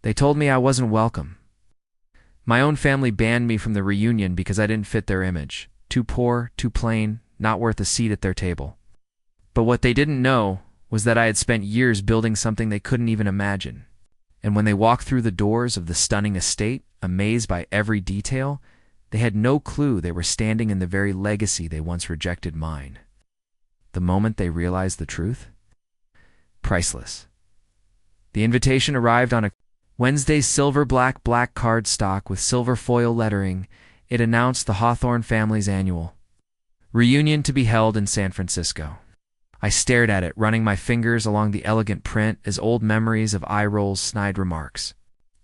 They told me I wasn't welcome. My own family banned me from the reunion because I didn't fit their image. Too poor, too plain, not worth a seat at their table. But what they didn't know was that I had spent years building something they couldn't even imagine. And when they walked through the doors of the stunning estate, amazed by every detail, they had no clue they were standing in the very legacy they once rejected mine. The moment they realized the truth? Priceless. The invitation arrived on a Wednesday's silver black cardstock with silver foil lettering. It announced the Hawthorne family's annual reunion to be held in San Francisco. I stared at it, running my fingers along the elegant print as old memories of eye rolls, snide remarks,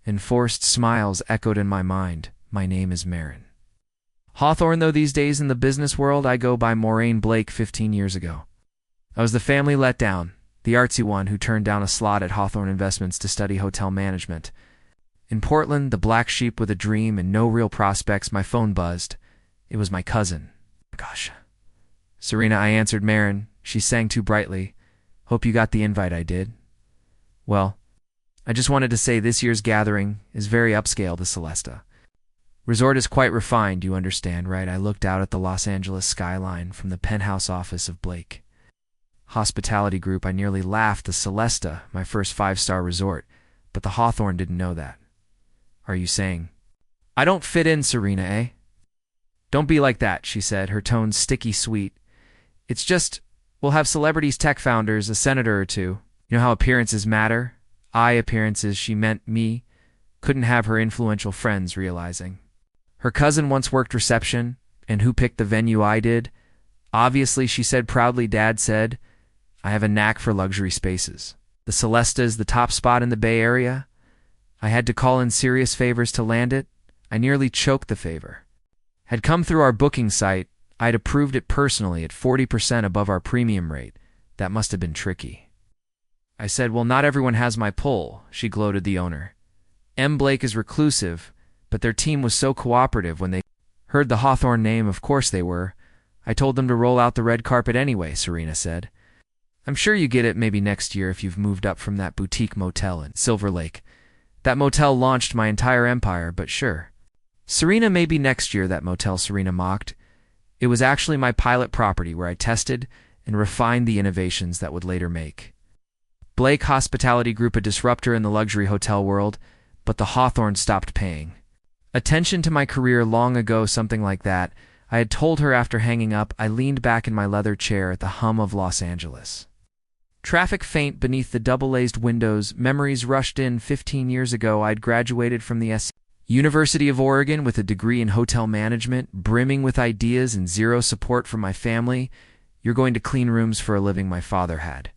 and forced smiles echoed in my mind. My name is Marin. Hawthorne, though these days in the business world I go by Maureen Blake 15 years ago. I was the family let down, the artsy one who turned down a slot at Hawthorne Investments to study hotel management. In Portland, the black sheep with a dream and no real prospects, my phone buzzed. It was my cousin. Gosh. Serena, I answered Marin. She sang too brightly. Hope you got the invite. I did. Well, I just wanted to say this year's gathering is very upscale, the Celesta. Resort is quite refined, you understand, right? I looked out at the Los Angeles skyline from the penthouse office of Blake Hospitality Group. I nearly laughed. The Celesta, my first 5-star resort, but the Hawthorne didn't know that. Are you saying I don't fit in, Serena, eh? Don't be like that, she said, her tone sticky sweet. It's just, we'll have celebrities, tech founders, a senator or two. You know how appearances matter? Appearances, she meant me. Couldn't have her influential friends realizing. Her cousin once worked reception, and who picked the venue? I did. Obviously, she said proudly. Dad said, I have a knack for luxury spaces. The Celesta is the top spot in the Bay Area. I had to call in serious favors to land it. I nearly choked the favor. Had come through our booking site. I'd approved it personally at 40% above our premium rate. That must have been tricky. I said, well, not everyone has my pull, she gloated, the owner. M. Blake is reclusive, but their team was so cooperative when they heard the Hawthorne name. Of course they were. I told them to roll out the red carpet anyway, Serena said. I'm sure you get it maybe next year if you've moved up from that boutique motel in Silver Lake. That motel launched my entire empire, but sure. Serena, maybe next year, that motel, Serena mocked. It was actually my pilot property where I tested and refined the innovations that would later make Blake Hospitality Group a disruptor in the luxury hotel world, but the Hawthorne stopped paying attention to my career long ago, something like that. I had told her after hanging up. I leaned back in my leather chair at the hum of Los Angeles. Traffic faint beneath the double-glazed windows. Memories rushed in. 15 years ago, I'd graduated from the University of Oregon with a degree in hotel management, brimming with ideas and zero support from my family. You're going to clean rooms for a living, my father had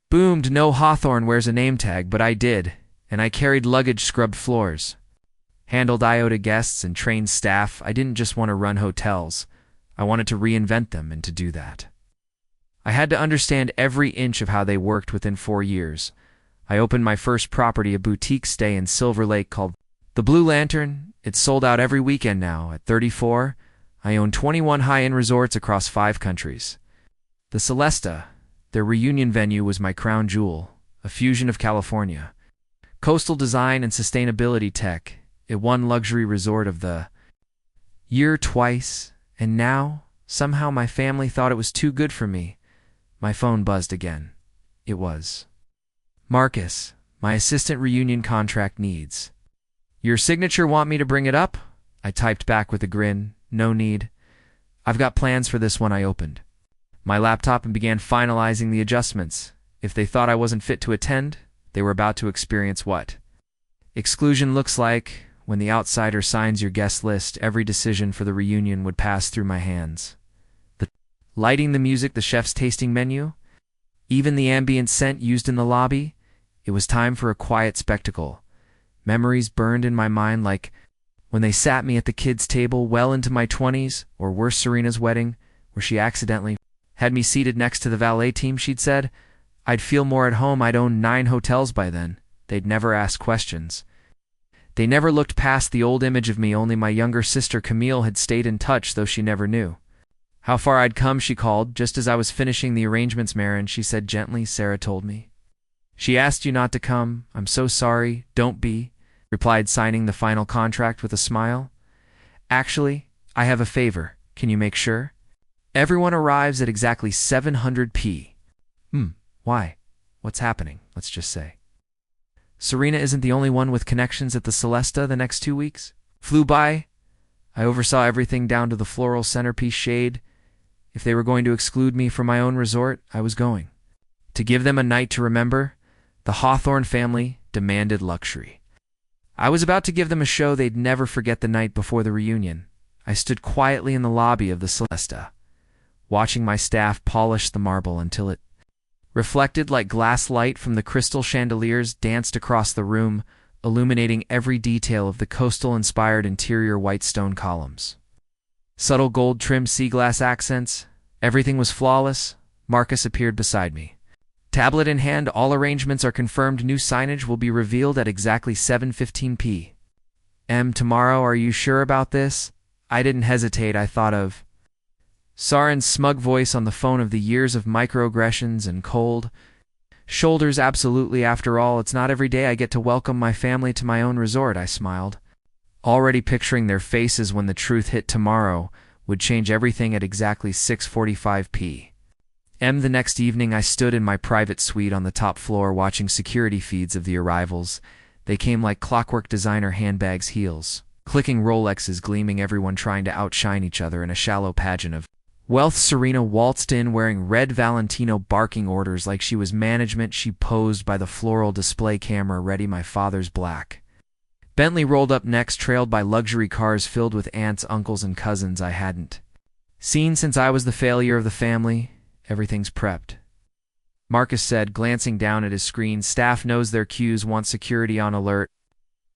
boomed. No Hawthorne wears a name tag, but I did, and I carried luggage, scrubbed floors, handled IOTA guests, and trained staff. I didn't just want to run hotels. I wanted to reinvent them, and to do that, I had to understand every inch of how they worked. Within 4 years, I opened my first property, a boutique stay in Silver Lake called the Blue Lantern. It's sold out every weekend now. At 34, I own 21 high-end resorts across 5 countries. The Celesta, their reunion venue, was my crown jewel, a fusion of California coastal design and sustainability tech. It won Luxury Resort of the Year twice, and now, somehow, my family thought it was too good for me. My phone buzzed again. It was Marcus, my assistant. Reunion contract needs your signature. Want me to bring it up? I typed back with a grin. No need. I've got plans for this one. I opened my laptop and began finalizing the adjustments. If they thought I wasn't fit to attend, they were about to experience what exclusion looks like. When the outsider signs your guest list, every decision for the reunion would pass through my hands. The lighting, the music, the chef's tasting menu, even the ambient scent used in the lobby. It was time for a quiet spectacle. Memories burned in my mind, like when they sat me at the kids' table well into my 20s, or worse, Serena's wedding, where she accidentally had me seated next to the valet team. She'd said I'd feel more at home. I'd owned 9 hotels by then. They'd never asked questions. They never looked past the old image of me. Only my younger sister Camille had stayed in touch, though she never knew how far I'd come. She called just as I was finishing the arrangements. Marin, she said gently. Sarah told me She asked you not to come. I'm so sorry. Don't be, replied, signing the final contract with a smile. Actually, I have a favor. Can you make sure? Everyone arrives at exactly 700 p. Why? What's happening? Let's just say. Serena isn't the only one with connections at the Celesta the next 2 weeks. Flew by. I oversaw everything down to the floral centerpiece shade. If they were going to exclude me from my own resort, I was going. To give them a night to remember, the Hawthorne family demanded luxury. I was about to give them a show they'd never forget the night before the reunion. I stood quietly in the lobby of the Celesta, watching my staff polish the marble until it reflected like glass light from the crystal chandeliers danced across the room, illuminating every detail of the coastal-inspired interior white stone columns. Subtle gold-trimmed sea glass accents, everything was flawless. Marcus appeared beside me. Tablet in hand, all arrangements are confirmed. New signage will be revealed at exactly 7:15 p. M. Tomorrow, are you sure about this? I didn't hesitate. I thought of Saren's smug voice on the phone, of the years of microaggressions and cold shoulders. Absolutely. After all, it's not every day I get to welcome my family to my own resort. I smiled, already picturing their faces when the truth hit. Tomorrow would change everything at exactly 6:45 p. The next evening, I stood in my private suite on the top floor watching security feeds of the arrivals. They came like clockwork, designer handbags, heels clicking, Rolexes gleaming, everyone trying to outshine each other in a shallow pageant of wealth. Serena waltzed in wearing red Valentino, barking orders like she was management. She posed by the floral display camera ready. My father's black Bentley rolled up next, trailed by luxury cars filled with aunts, uncles, and cousins I hadn't seen since I was the failure of the family. Everything's prepped, Marcus said, glancing down at his screen. Staff knows their cues, want security on alert.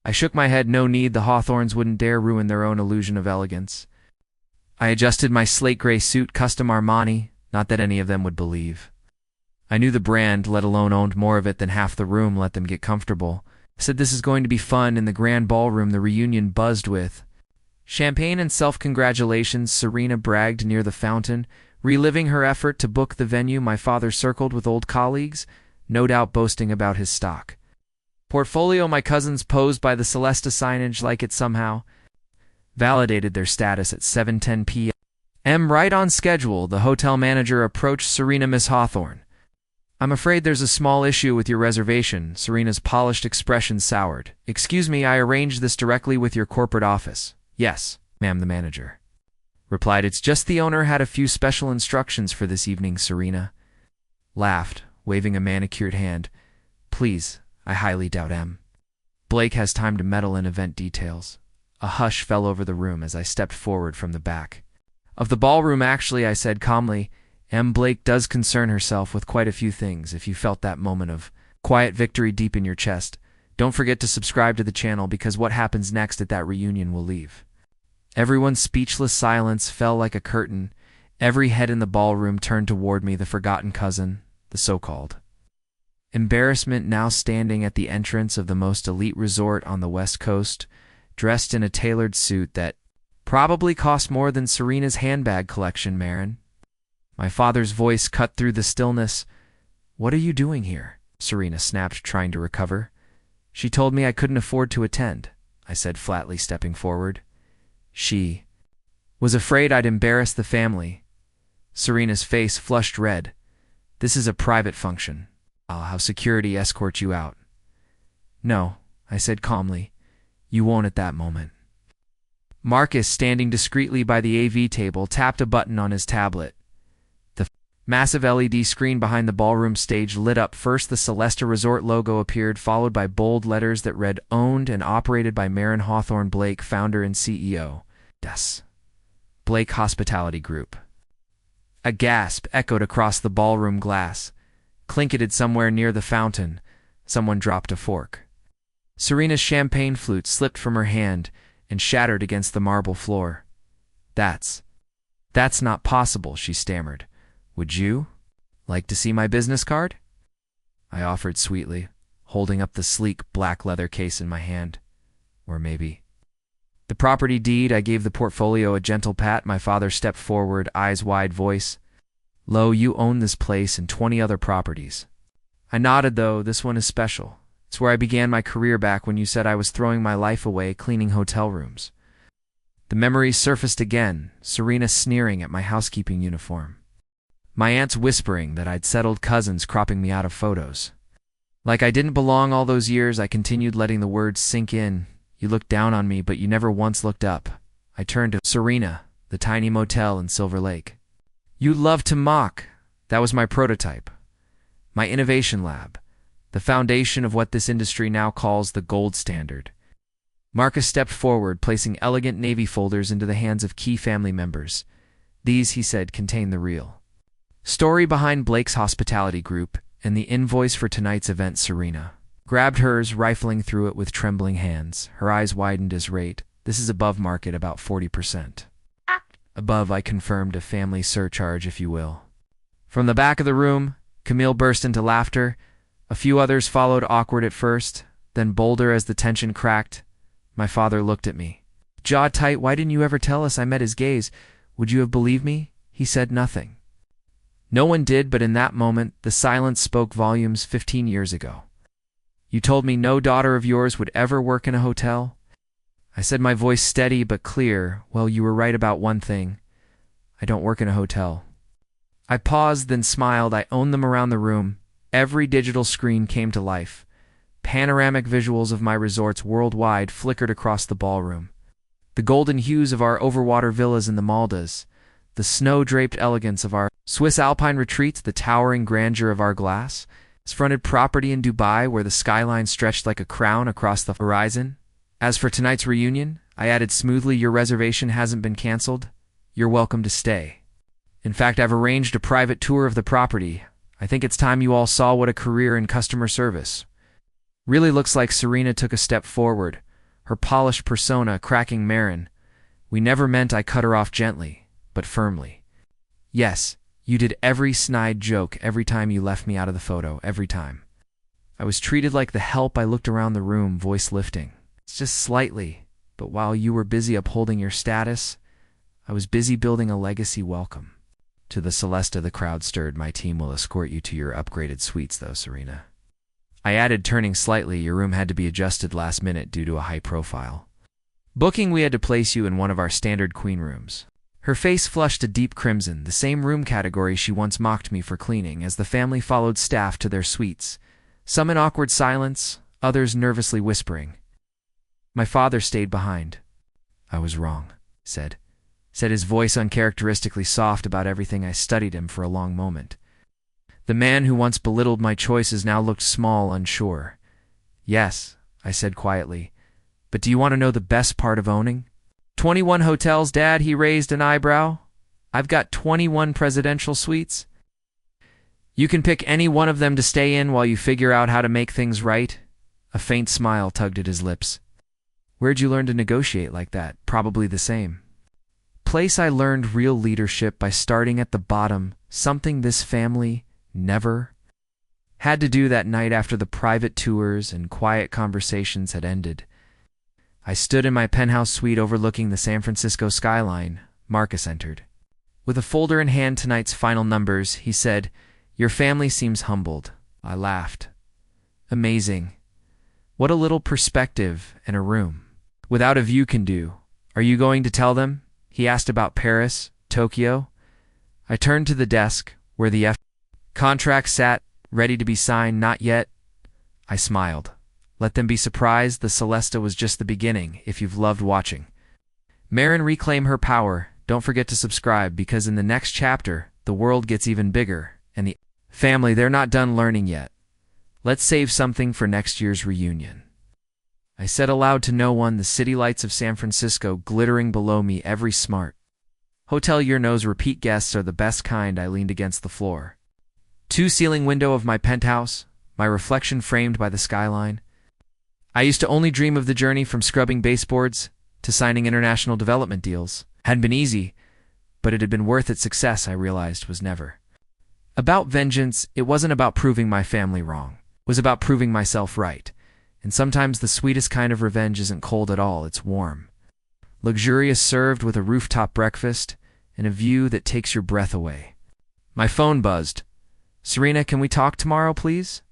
I shook my head. No need. The Hawthorns wouldn't dare ruin their own illusion of elegance. I adjusted my slate gray suit, custom Armani, not that any of them would believe I knew the brand, let alone owned more of it than half the room. Let them get comfortable. I said this is going to be fun. In the grand ballroom, the reunion buzzed with champagne and self-congratulations. Serena bragged near the fountain, reliving her effort to book the venue. My father circled with old colleagues, no doubt boasting about his stock portfolio. My cousins posed by the Celesta signage like it somehow validated their status at 7:10 p.m. Right on schedule. The hotel manager approached Serena. Miss Hawthorne, I'm afraid there's a small issue with your reservation. Serena's polished expression soured. Excuse me, I arranged this directly with your corporate office. Yes, ma'am, the manager replied. It's just the owner had a few special instructions for this evening. Serena laughed, waving a manicured hand. Please, I highly doubt Blake has time to meddle in event details. A hush fell over the room as I stepped forward from the back of the ballroom. Actually, I said calmly, Blake does concern herself with quite a few things. If you felt that moment of quiet victory deep in your chest, don't forget to subscribe to the channel, because what happens next at that reunion will leave everyone's speechless. Silence fell like a curtain. Every head in the ballroom turned toward me. The forgotten cousin, the so-called embarrassment, now standing at the entrance of the most elite resort on the West Coast, dressed in a tailored suit that probably cost more than Serena's handbag collection. Marin, my father's voice cut through the stillness. What are you doing here? Serena snapped, trying to recover. She told me I couldn't afford to attend, I said flatly, stepping forward. She was afraid I'd embarrass the family. Serena's face flushed red. This is a private function. I'll have security escort you out. No, I said calmly. You won't at that moment. Marcus, standing discreetly by the AV table, tapped a button on his tablet. The massive LED screen behind the ballroom stage lit up. First, the Celesta Resort logo appeared, followed by bold letters that read, owned and operated by Marin Hawthorne Blake, founder and CEO. Yes. Blake Hospitality Group. A gasp echoed across the ballroom. Glass clinketed somewhere near the fountain. Someone dropped a fork. Serena's champagne flute slipped from her hand and shattered against the marble floor. That's not possible, she stammered. Would you like to see my business card? I offered sweetly, holding up the sleek black leather case in my hand. Or maybe the property deed. I gave the portfolio a gentle pat. My father stepped forward, eyes wide, voice low. You own this place and 20 other properties. I nodded, though. This one is special. It's where I began my career back when you said I was throwing my life away cleaning hotel rooms. The memories surfaced again, Serena sneering at my housekeeping uniform. My aunts whispering that I'd settled cousins cropping me out of photos. Like I didn't belong all those years, I continued letting the words sink in. You looked down on me, but you never once looked up. I turned to Serena, the tiny motel in Silver Lake. You love to mock. That was my prototype. My innovation lab. The foundation of what this industry now calls the gold standard. Marcus stepped forward, placing elegant navy folders into the hands of key family members. These, he said, contain the real story behind Blake's hospitality group and the invoice for tonight's event. Serena grabbed hers, rifling through it with trembling hands. Her eyes widened as rate. This is above market, about 40%. Above, I confirmed, a family surcharge, if you will. From the back of the room, Camille burst into laughter. A few others followed, awkward at first, then bolder as the tension cracked. My father looked at me. Jaw tight. Why didn't you ever tell us? I met his gaze. Would you have believed me? He said nothing. No one did, but in that moment, the silence spoke volumes. 15 years ago. You told me no daughter of yours would ever work in a hotel? I said, my voice steady but clear. Well, you were right about one thing. I don't work in a hotel. I paused, then smiled. I owned them around the room. Every digital screen came to life. Panoramic visuals of my resorts worldwide flickered across the ballroom. The golden hues of our overwater villas in the Maldives, the snow-draped elegance of our Swiss alpine retreats, the towering grandeur of our glass-fronted property in Dubai where the skyline stretched like a crown across the horizon. As for tonight's reunion, I added smoothly, your reservation hasn't been canceled. You're welcome to stay. In fact, I've arranged a private tour of the property. I think it's time you all saw what a career in customer service really looks like. Serena took a step forward, her polished persona cracking Marin. We never meant. I cut her off gently, but firmly. Yes, you did every snide joke every time you left me out of the photo, every time. I was treated like the help. I looked around the room, voice lifting. It's just slightly, but while you were busy upholding your status, I was busy building a legacy. Welcome to the Celesta. The crowd stirred. My team will escort you to your upgraded suites, though, Serena. I added, turning slightly, your room had to be adjusted last minute due to a high-profile booking. We had to place you in one of our standard queen rooms. Her face flushed a deep crimson, the same room category she once mocked me for cleaning, as the family followed staff to their suites, some in awkward silence, others nervously whispering. My father stayed behind. I was wrong, said his voice uncharacteristically soft about everything. I studied him for a long moment. The man who once belittled my choices now looked small, unsure. Yes, I said quietly. But do you want to know the best part of owning 21 hotels, Dad? He raised an eyebrow. I've got 21 presidential suites. You can pick any one of them to stay in while you figure out how to make things right. A faint smile tugged at his lips. Where'd you learn to negotiate like that? Probably the same place I learned real leadership, by starting at the bottom, something this family never had to do. That night, after the private tours and quiet conversations had ended, I stood in my penthouse suite overlooking the San Francisco skyline. Marcus entered. With a folder in hand, tonight's final numbers, he said, your family seems humbled. I laughed. Amazing. What a little perspective and a room without a view can do. Are you going to tell them? He asked about Paris, Tokyo. I turned to the desk where the contract sat, ready to be signed. Not yet. I smiled. Let them be surprised. The Celesta was just the beginning. If you've loved watching Marin reclaim her power, don't forget to subscribe, because in the next chapter, the world gets even bigger, and the family, they're not done learning yet. Let's save something for next year's reunion. I said aloud to no one, the city lights of San Francisco glittering below me, every smart hotel year knows repeat guests are the best kind. I leaned against the floor. Two-ceiling window of my penthouse, my reflection framed by the skyline. I used to only dream of the journey from scrubbing baseboards to signing international development deals. Hadn't been easy, but it had been worth its success. I realized was never about vengeance. It wasn't about proving my family wrong. It was about proving myself right. And sometimes the sweetest kind of revenge isn't cold at all, it's warm. Luxurious, served with a rooftop breakfast and a view that takes your breath away. My phone buzzed. Serena, can we talk tomorrow, please?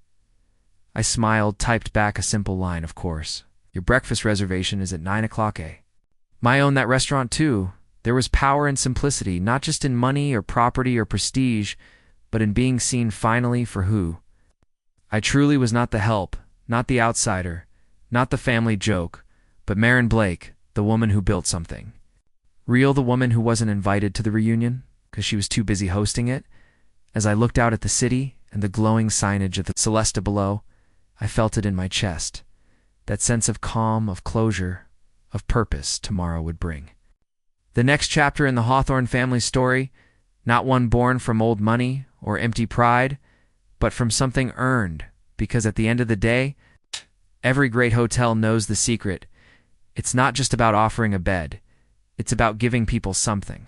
I smiled, typed back a simple line, of course. Your breakfast reservation is at 9 o'clock, eh? I own that restaurant too. There was power in simplicity, not just in money or property or prestige, but in being seen finally for who I truly was. Not the help, not the outsider, not the family joke, but Marin Blake, the woman who built something real, the woman who wasn't invited to the reunion because she was too busy hosting it. As I looked out at the city and the glowing signage of the Celesta below, I felt it in my chest, that sense of calm, of closure, of purpose tomorrow would bring. The next chapter in the Hawthorne family story, not one born from old money or empty pride, but from something earned, because at the end of the day, every great hotel knows the secret. It's not just about offering a bed. It's about giving people something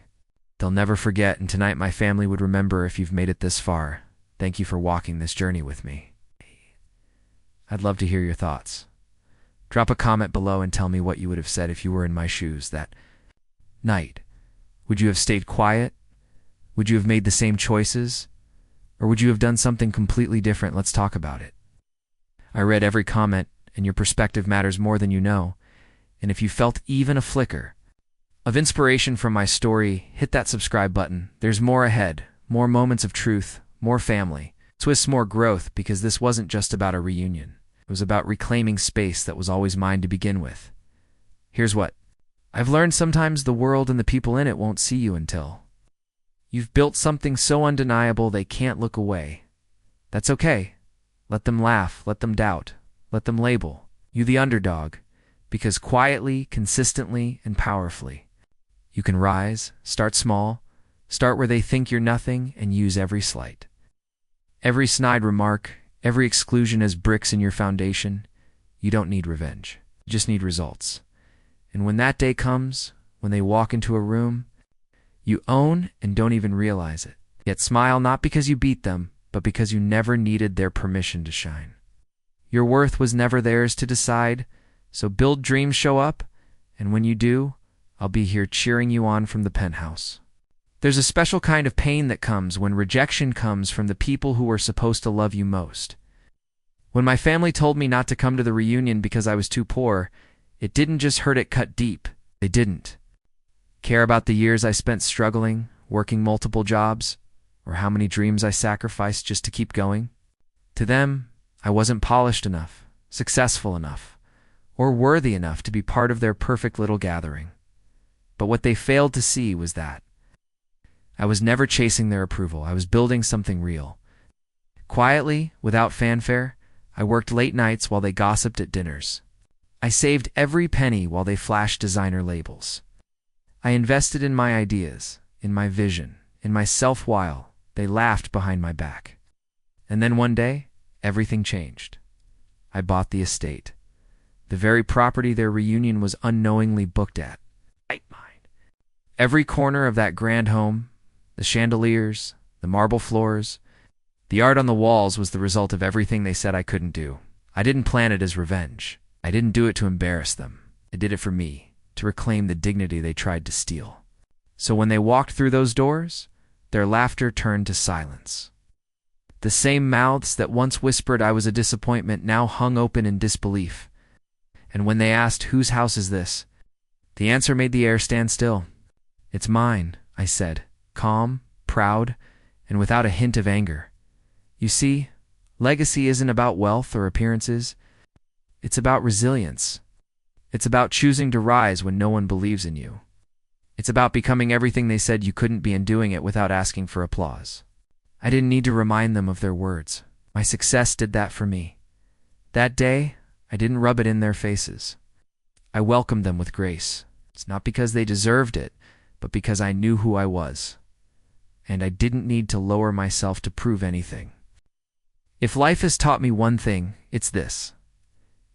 they'll never forget, and tonight my family would remember. If you've made it this far, thank you for walking this journey with me. I'd love to hear your thoughts. Drop a comment below and tell me what you would have said if you were in my shoes that night. Would you have stayed quiet? Would you have made the same choices? Or would you have done something completely different? Let's talk about it. I read every comment, and your perspective matters more than you know. And if you felt even a flicker of inspiration from my story, hit that subscribe button. There's more ahead, more moments of truth, more family, twists, more growth, because this wasn't just about a reunion. It was about reclaiming space that was always mine to begin with. Here's what I've learned: sometimes the world and the people in it won't see you until you've built something so undeniable they can't look away. That's okay. Let them laugh, let them doubt, let them label you the underdog, because quietly, consistently, and powerfully, you can rise. Start small, start where they think you're nothing, and use every slight, every snide remark, every exclusion as bricks in your foundation. You don't need revenge. You just need results. And when that day comes, when they walk into a room, you own and don't even realize it. Yet smile, not because you beat them, but because you never needed their permission to shine. Your worth was never theirs to decide, so build dreams, show up, and when you do, I'll be here cheering you on from the penthouse. There's a special kind of pain that comes when rejection comes from the people who were supposed to love you most. When my family told me not to come to the reunion because I was too poor, it didn't just hurt, it cut deep. They didn't care about the years I spent struggling, working multiple jobs, or how many dreams I sacrificed just to keep going. To them, I wasn't polished enough, successful enough, or worthy enough to be part of their perfect little gathering. But what they failed to see was that I was never chasing their approval. I was building something real. Quietly, without fanfare, I worked late nights while they gossiped at dinners. I saved every penny while they flashed designer labels. I invested in my ideas, in my vision, in myself while they laughed behind my back. And then one day, everything changed. I bought the estate, the very property their reunion was unknowingly booked at. Every corner of that grand home, the chandeliers, the marble floors, the art on the walls was the result of everything they said I couldn't do. I didn't plan it as revenge. I didn't do it to embarrass them. I did it for me, to reclaim the dignity they tried to steal. So when they walked through those doors, their laughter turned to silence. The same mouths that once whispered I was a disappointment now hung open in disbelief. And when they asked, "Whose house is this?" the answer made the air stand still. "It's mine," I said, calm, proud, and without a hint of anger. You see, legacy isn't about wealth or appearances. It's about resilience. It's about choosing to rise when no one believes in you. It's about becoming everything they said you couldn't be and doing it without asking for applause. I didn't need to remind them of their words. My success did that for me. That day, I didn't rub it in their faces. I welcomed them with grace. It's not because they deserved it, but because I knew who I was. And I didn't need to lower myself to prove anything. If life has taught me one thing, it's this.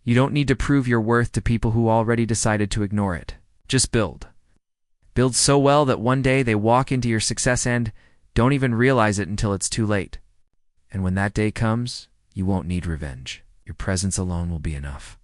You don't need to prove your worth to people who already decided to ignore it. Just build. Build so well that one day they walk into your success and don't even realize it until it's too late. And when that day comes, you won't need revenge. Your presence alone will be enough.